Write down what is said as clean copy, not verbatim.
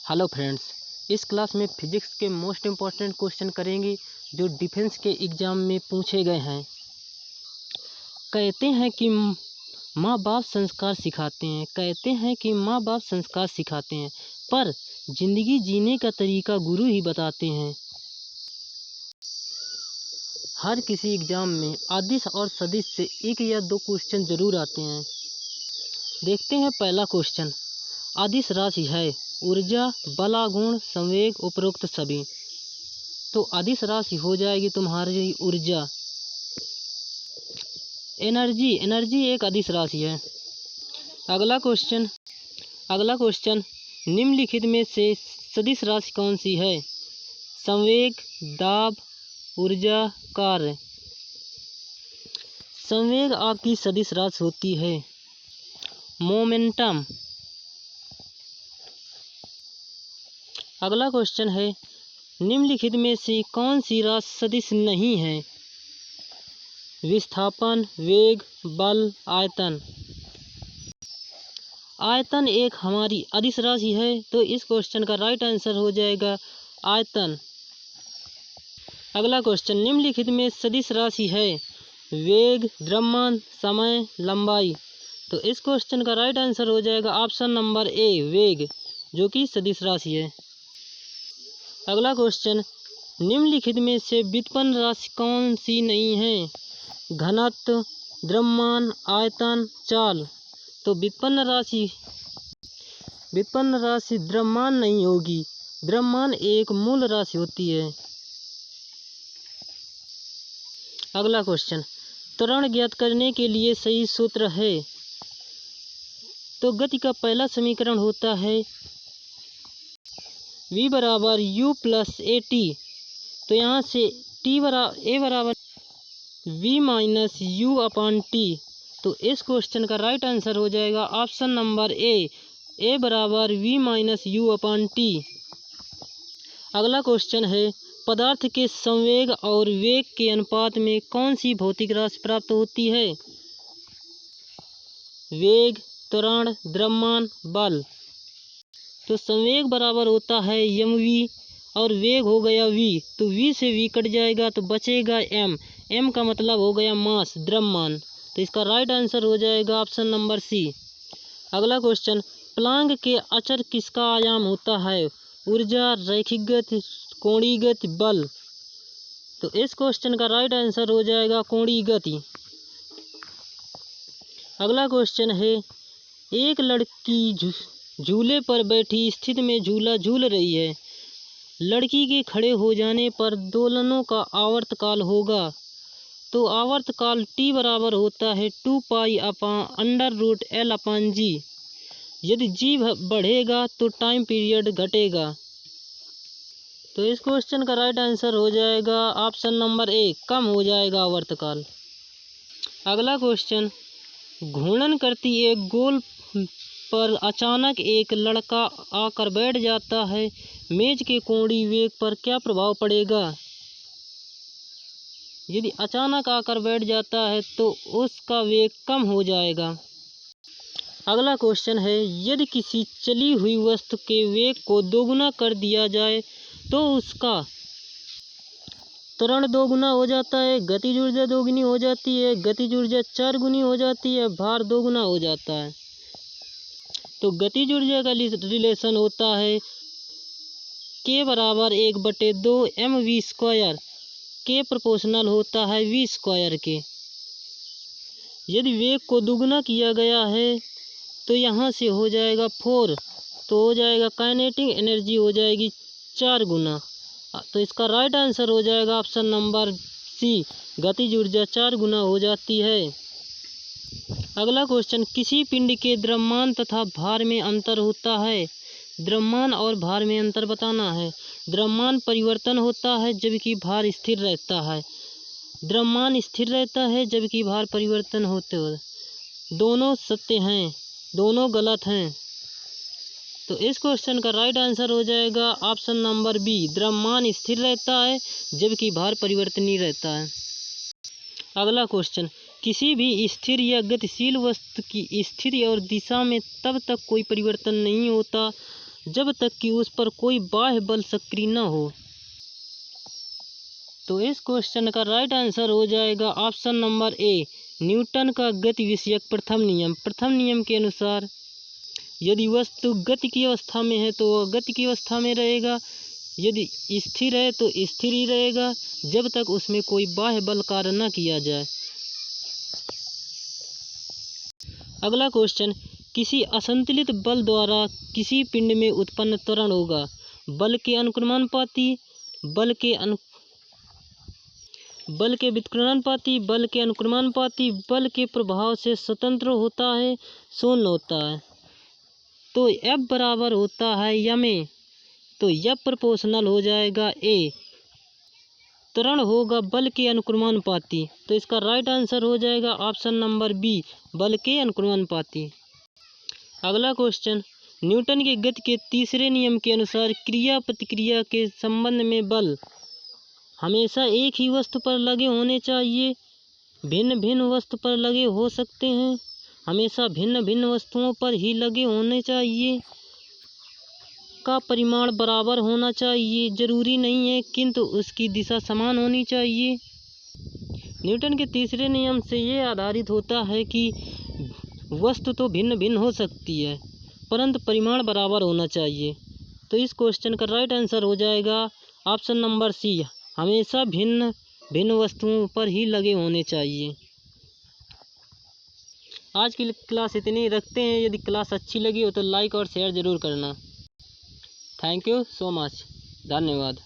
Hello friends, इस class में physics के मोस्ट इम्पॉर्टेंट क्वेश्चन करेंगे जो डिफेंस के एग्ज़ाम में पूछे गए हैं। कहते हैं कि माँ बाप संस्कार सिखाते हैं, कहते हैं कि माँ बाप संस्कार सिखाते हैं, पर ज़िंदगी जीने का तरीका गुरु ही बताते हैं। हर किसी एग्ज़ाम में अदिश और सदिश से एक या दो क्वेश्चन ज़रूर आते हैं। देखते हैं पहला क्वेश्चन। अदिश राशि है ऊर्जा, बलागुण, संवेग, उपरोक्त सभी। तो अदिश राशि हो जाएगी तुम्हारी ऊर्जा। एनर्जी एक अदिश राशि है। अगला क्वेश्चन निम्नलिखित में से सदिश राशि कौन सी है? संवेग, दाब, ऊर्जा, कार्य। संवेग आपकी सदिश राशि होती है। मोमेंटम। अगला क्वेश्चन है निम्नलिखित में से कौन सी राशि सदिश नहीं है? विस्थापन, वेग, बल, आयतन। आयतन एक हमारी अदिश राशि है, तो इस क्वेश्चन का राइट आंसर हो जाएगा आयतन। अगला क्वेश्चन निम्नलिखित में सदिश राशि है वेग, द्रव्यमान, समय, लंबाई। तो इस क्वेश्चन का राइट आंसर हो जाएगा ऑप्शन नंबर ए, वेग, जो कि सदिश राशि है। अगला क्वेश्चन निम्नलिखित में से व्युत्पन्न राशि कौन सी नहीं है? घनत्व, द्रव्यमान, आयतन, चाल। तो व्युत्पन्न राशि द्रव्यमान नहीं होगी। द्रव्यमान एक मूल राशि होती है। अगला क्वेश्चन त्वरण ज्ञात करने के लिए सही सूत्र है? तो गति का पहला समीकरण होता है v बराबर u प्लस ए टी। तो यहाँ से ए बराबर v minus you upon T. तो इस क्वेश्चन का राइट आंसर हो जाएगा ऑप्शन नंबर ए बराबर v minus you upon T. अगला क्वेश्चन है पदार्थ के संवेग और वेग के अनुपात में कौन सी भौतिक राशि प्राप्त होती है? वेग, त्वरण, द्रव्यमान, बल। तो संवेग बराबर होता है mv और वेग हो गया v। तो v से v कट जाएगा तो बचेगा m का मतलब हो गया मास, द्रव्यमान। तो इसका राइट आंसर हो जाएगा ऑप्शन नंबर सी। अगला क्वेश्चन प्लांक के अचर किसका आयाम होता है? ऊर्जा, रैखिक गति, कोणीय गति, बल। तो इस क्वेश्चन का राइट आंसर हो जाएगा कोणीय गति। अगला क्वेश्चन है एक लड़की झूले पर बैठी स्थिति में झूला झूल रही है। लड़की के खड़े हो जाने पर दोलनों का आवर्तकाल होगा। तो आवर्तकाल t बराबर होता है 2 पाई अंडर रूट l अपान जी। यदि g बढ़ेगा तो टाइम पीरियड घटेगा। तो इस क्वेश्चन का राइट आंसर हो जाएगा ऑप्शन नंबर ए, कम हो जाएगा आवर्तकाल। अगला क्वेश्चन घूर्णन करती एक गोल पर अचानक एक लड़का आकर बैठ जाता है। मेज के कोणीय वेग पर क्या प्रभाव पड़ेगा? यदि अचानक आकर बैठ जाता है तो उसका वेग कम हो जाएगा। अगला क्वेश्चन है यदि किसी चली हुई वस्तु के वेग को दोगुना कर दिया जाए तो उसका त्वरण दोगुना हो जाता है, गतिज ऊर्जा दोगुनी हो जाती है, गतिज ऊर्जा 4 गुनी हो जाती है, भार दोगुना हो जाता है। तो गतिज ऊर्जा का रिलेशन होता है k बराबर 1/2 mv²। के प्रोपोर्शनल होता है v² के। यदि वेग को दुगुना किया गया है तो यहाँ से हो जाएगा 4, तो हो जाएगा काइनेटिक एनर्जी हो जाएगी 4 गुना। तो इसका राइट आंसर हो जाएगा ऑप्शन नंबर सी, गतिज ऊर्जा 4 गुना हो जाती है। अगला क्वेश्चन किसी पिंड के द्रव्यमान तथा भार में अंतर होता है। द्रव्यमान और भार में अंतर बताना है। द्रव्यमान परिवर्तन होता है जबकि भार स्थिर रहता है। द्रव्यमान स्थिर रहता है जबकि भार परिवर्तन होते हुए। दोनों सत्य हैं, दोनों गलत हैं। तो इस क्वेश्चन का राइट आंसर हो जाएगा ऑप्शन नंबर बी, द्रव्यमान स्थिर रहता है जबकि भार परिवर्तनीय रहता है। अगला क्वेश्चन किसी भी स्थिर या गतिशील वस्तु की स्थिति और दिशा में तब तक कोई परिवर्तन नहीं होता जब तक कि उस पर कोई बाह्य बल सक्रिय न हो। तो इस क्वेश्चन का राइट आंसर हो जाएगा ऑप्शन नंबर ए, न्यूटन का गति विषयक प्रथम नियम। प्रथम नियम के अनुसार यदि वस्तु गति की अवस्था में है तो वह गति की अवस्था में रहेगा, यदि स्थिर है तो स्थिर ही रहेगा, जब तक उसमें कोई बाह्य बल कार्य न किया जाए। अगला क्वेश्चन, किसी असंतुलित बल द्वारा किसी पिंड में उत्पन्न त्वरण होगा। बल के अनुक्रमानुपाती, बल के व्युत्क्रमानुपाती, बल के अनुक्रमानुपाती, बल के प्रभाव से स्वतंत्र होता है, शून्य होता है। तो F बराबर होता है या में, तो F प्रोपोर्शनल हो जाएगा ए, त्वरण होगा बल के अनुक्रमानुपाती। तो इसका राइट आंसर हो जाएगा ऑप्शन नंबर बी, बल के अनुक्रमानुपाती। अगला क्वेश्चन, न्यूटन के गति के तीसरे नियम के अनुसार क्रिया प्रतिक्रिया के संबंध में बल हमेशा एक ही वस्तु पर लगे होने चाहिए, भिन्न भिन्न वस्तु पर लगे हो सकते हैं, हमेशा भिन्न भिन्न वस्तुओं पर ही लगे होने चाहिए, का परिमाण बराबर होना चाहिए, जरूरी नहीं है किंतु उसकी दिशा समान होनी चाहिए। न्यूटन के तीसरे नियम से ये आधारित होता है कि वस्तु तो भिन्न भिन्न हो सकती है परंतु परिमाण बराबर होना चाहिए। तो इस क्वेश्चन का राइट आंसर हो जाएगा ऑप्शन नंबर सी, हमेशा भिन्न भिन्न वस्तुओं पर ही लगे होने चाहिए। आज की क्लास इतनी रखते हैं। यदि क्लास अच्छी लगी हो तो लाइक और शेयर ज़रूर करना। थैंक यू सो मच, धन्यवाद।